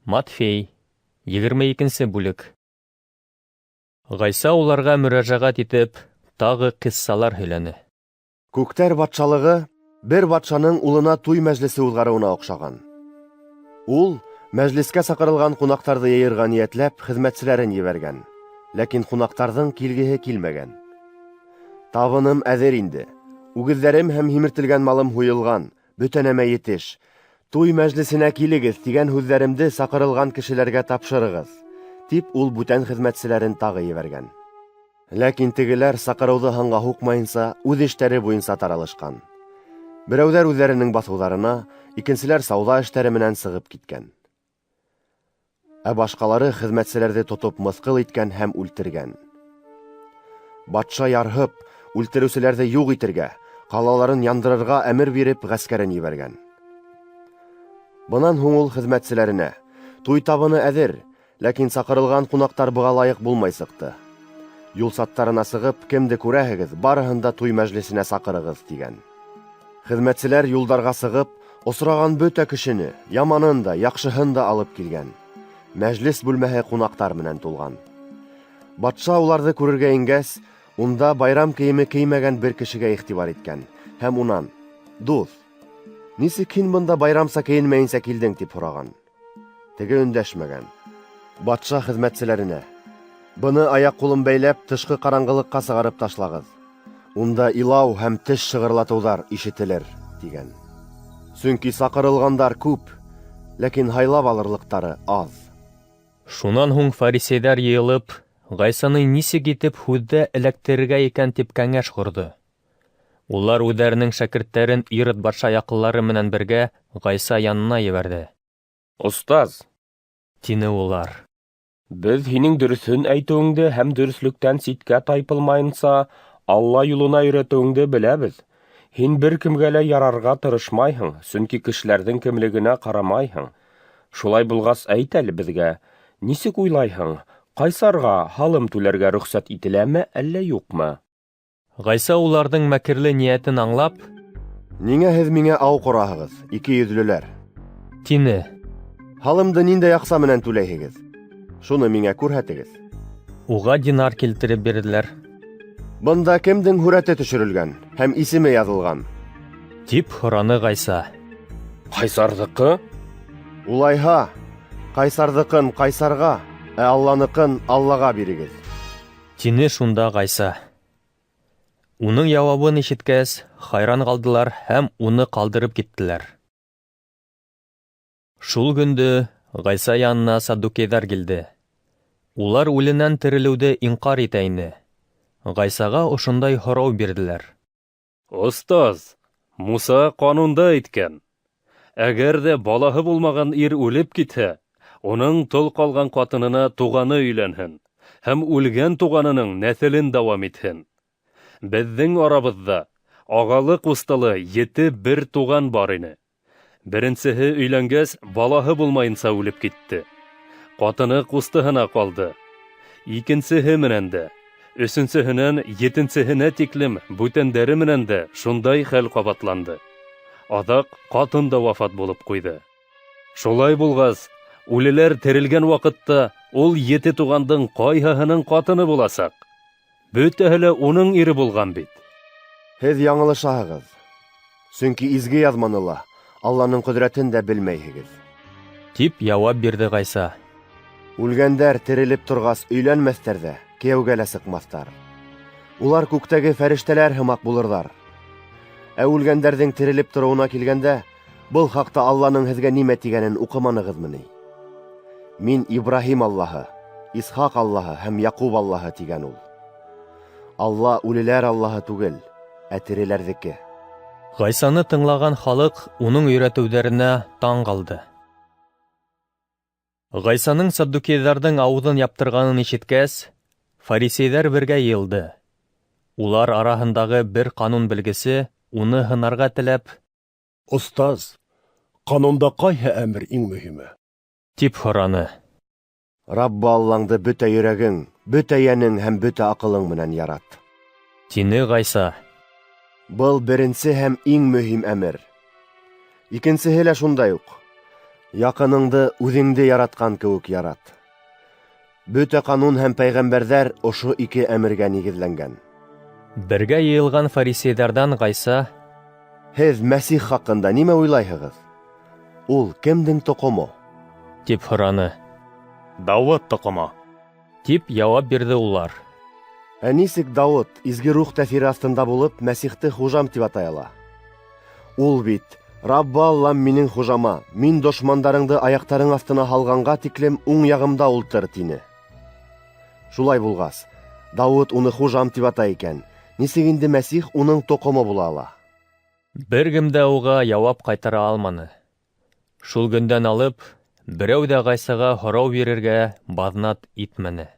Матфей, 22 бүлек. Ғайса уларға мөрәжәғәт итеп, тағы ҡиссалар һөйләне. Күктәр батшалығы бер батшаның улына туй мәжлесе уҙғарыуына оҡшаған. Ул, мәжлескә саҡырылған ҡунаҡтарҙы йыйырға ниәтләп, хеҙмәтселәрен ебәргән. Ләкин ҡунаҡтарҙың килгеһе килмәгән. Табыным әҙер инде. Үгеҙҙәрем һәм һимертелгән малым һуйылған, бөтә нәмә етеш. Туй мәжлесенә килегеҙ тигән һүҙҙәремде саҡырылған кешеләргә тапшырығыҙ, тип ул бүтән хеҙмәтселәрен тағы ебәргән. Ләкин тегеләр саҡырыуҙы һанға һуҡмайынса, үҙ эштәре буйынса таралышҡан. Берәүҙәр үҙҙәренең баҫыуҙарына, икенселәр сауҙа эштәре менән сығып киткән. Ә башҡалары хеҙмәтселәрҙе тотоп мыҫҡыл иткән һәм үлтергән. Батша ярһып, үлтереүселәрҙе юҡ итергә, ҡалаларын яндырырға әмер биреп, ғәскәрен ебәргән. Бынан һуң ул хеҙмәтселәренә: туй табыны әҙер, ләкин саҡырылған ҡунаҡтар быға лайыҡ булмай сыҡты. Юлсаттарына сығып, кемде күрәһегеҙ, барыһын да туй мәжлесенә саҡырығыҙ, тигән. Хеҙмәтселәр юлдарға сығып, осраған бөтә кешене, яманын да, яҡшыһын да алып килгән. Мәжлес бүлмәһе ҡунаҡтар менән тулған. Батша уларҙы күрергә ингәс, унда байрам кейеме кеймәгән бер кешегә иғтибар иткән. Һәм унан: «Дуҫ, нисек һин бында байрамса кейенмәйенсә килдең?» тип һораған. Теге өндәшмәгән. Батша хеҙмәтселәренә: «Быны аяҡ-ҡулын бәйләп, тышҡы ҡараңғылыҡҡа сығарып ташлағыҙ. Унда илау һәм теш шығырлатыуҙар ишетелер», тигән. Сөнки саҡырылғандар күп, ләкин һайлап алырлыҡтары аҙ. Шунан һуң фарисейҙар йыйылып, Ғайсаны нисек итеп һүҙҙә эләктерергә икән тип кәңәш ҡорҙо. Улар үҙҙәренең шәкерттәрен Ирод батша яҡынлары менән бергә Ғайса янына ебәрҙе. «Остаз», — тине улар, «беҙ һинең дөрөҫөн әйтеүеңде һәм дөрөҫлөктән ситкә тайпылмайынса Алла юлына өйрәтеүеңде беләбеҙ. Һин бер кемгә лә ярарға тырышмайһың, сөнки кешеләрҙең кемлегенә ҡарамайһың. Шулай булғас, әйт әле беҙгә, нисек уйлайһың, Ҡайсарға һалым түләргә рөхсәт ителәме, әллә юҡмы?» Ғайса уларҙың мәкерле ниәтен аңлап: «Ниңә һеҙ миңә ау ҡораһығыҙ, ике йөҙлөләр? — тине. — Һалымды ниндәй аҡса менән түләйһегеҙ? Шуны миңә күрһәтегеҙ. Уға динар килтереп бирҙеләр. Бында кемдең һүрәте төшөрөлгән һәм исеме яҙылған? — тип һораны Ғайса. «Ҡайсарҙыҡы?» Улайһа, Ҡайсарҙыҡын Ҡайсарға, ә Алланыҡын Аллаға бирегеҙ. — тине шунда Ғайса. Уның яуабын ишеткәс, хайран ҡалдылар һәм уны ҡалдырып киттеләр. Шул көндө Ғайса янына саддукейҙар килде. Улар үленән терелеүҙе инҡар итә ине. Ғайсаға ошондай һорау бирҙеләр. «Остаз, Муса ҡанунда әйткән: әгәр ҙә балаһы булмаған ир үлеп китһә, уның тол ҡалған ҡатынына туғаны өйләнһен һәм үлгән туғанының нәҫелен дауам итһен. Беҙҙең арабыҙҙа ағалы-ҡусталы 7 бер туған бар ине. Беренсеһе өйләнгәс, балаһы булмайынса үлеп китте. Ҡатыны ҡустыһына ҡалды. Икенсеһе менән дә, өсөнсөһөнән 7-һенә тиклем бүтәндәре менән дә шундай хәл ҡабатланды. Аҙаҡ ҡатын да вафат булып ҡуйҙы. Шулай булғас, үлеләр терелгән ваҡытта ул 7 туғандың ҡайһыһының ҡатыны буласаҡ? Бөтәһе лә уның ире булған бит». Һеҙ яңылышаһығыҙ. Сөнки изге яҙманы ла, Алланың ҡөҙрәтен дә белмәйһегеҙ. Тип яуап бирҙе Ғайса. Үлгәндәр терелеп торғас өйләнмәҫтәр ҙә, кейәүгә лә сыҡмаҫтар. Улар күктәге фәрештәләр һымаҡ булырҙар. Ә үлгәндәрҙең терелеп тороуына килгәндә, был хаҡта Алланың һеҙгә нимә тигәнен уҡыманығыҙмы ни? Мин Ибраһим Аллаһы, Исхаҡ Аллаһы һәм Яҡуб Аллаһы, тигән ул. Алла үлеләр Аллаһы түгел, ә тереләрҙеке. Ғайсаны тыңлаған халыҡ уның өйрәтеүҙәренә таң ҡалды. Ғайсаның саддукейҙарҙың ауыҙын яптырғанын ишеткәс, фарисейҙар бергә йыйылды. Улар араһындағы бер ҡанун белгесе уны һынарға теләп: «Остаз, ҡанунда ҡайһы әмер иң мөһиме?» — тип һораны. Раббы Аллаңды бөтә йөрәгең, бөтә йәнең һәм бөтә аҡылың менән ярат. — тине Ғайса. Был беренсе һәм иң мөһим әмер. Икенсеһе лә шундай уҡ. Яҡыныңды үҙеңде яратҡан кеүек ярат. Бөтә ҡанун һәм пәйғәмбәрҙәр ошо 2 әмергә нигеҙләнгән. Бергә йыйылған фарисейҙарҙан Ғайса: Һеҙ Мәсих хаҡында нимә уйлайһығыҙ? Ул кемдең тоҡомо? тип һораны. Дауыт тоҡомо. Тип яуап бирҙе улар. Ә нисек Дауыт, изге рух тәҫире астында булып, Мәсихте хужам тип атай ала? Ул бит: Раббы Аллам минең хужама, мин дошмандарыңды аяҡтарың аҫтына һалғанға тиклем уң яғымда ултыр, тине. Шулай булғас, Дауыт уны хужам тип атай икән. Нисек инде Мәсих уның тоҡомо була ала? Бер кем дә уға яуап ҡайтара алманы. Шул көндән алып, берәү ҙә Ғайсаға һорау бирергә баҙнат итмәне.